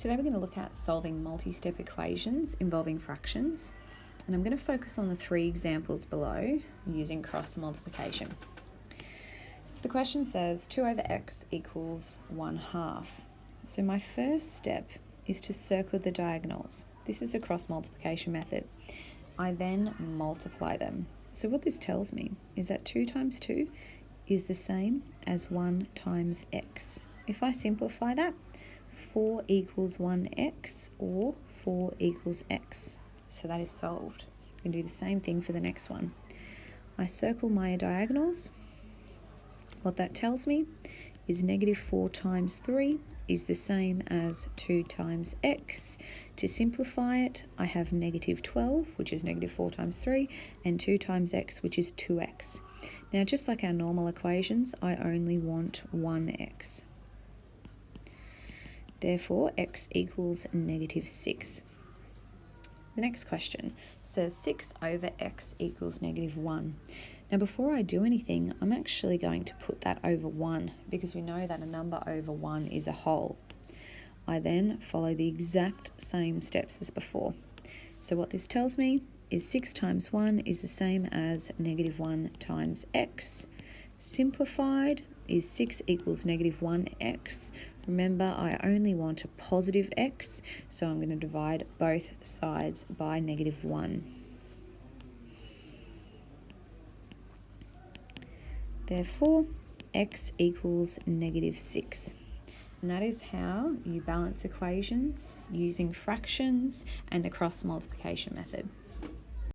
Today we're going to look at solving multi-step equations involving fractions, and I'm going to focus on the three examples below using cross multiplication. So the question says 2 over x equals 1/2. So my first step is to circle the diagonals. This is a cross multiplication method. I then multiply them. So what this tells me is that 2 times 2 is the same as 1 times x. If I simplify that, 4 equals 1x or 4 equals x. So that is solved. I can do the same thing for the next one. I circle my diagonals. What that tells me is -4 times 3 is the same as 2 times x. To simplify it, I have -12, which is -4 times 3, and 2 times x, which is 2x. Now, just like our normal equations, I only want 1x. Therefore, x equals -6. The next question says 6 over x equals -1. Now, before I do anything, I'm actually going to put that over 1 because we know that a number over 1 is a whole. I then follow the exact same steps as before. So what this tells me is 6 times 1 is the same as -1 times x. Simplified is 6 equals -1x. Remember, I only want a positive x, so I'm going to divide both sides by -1. Therefore, x equals -6. And that is how you balance equations using fractions and the cross multiplication method.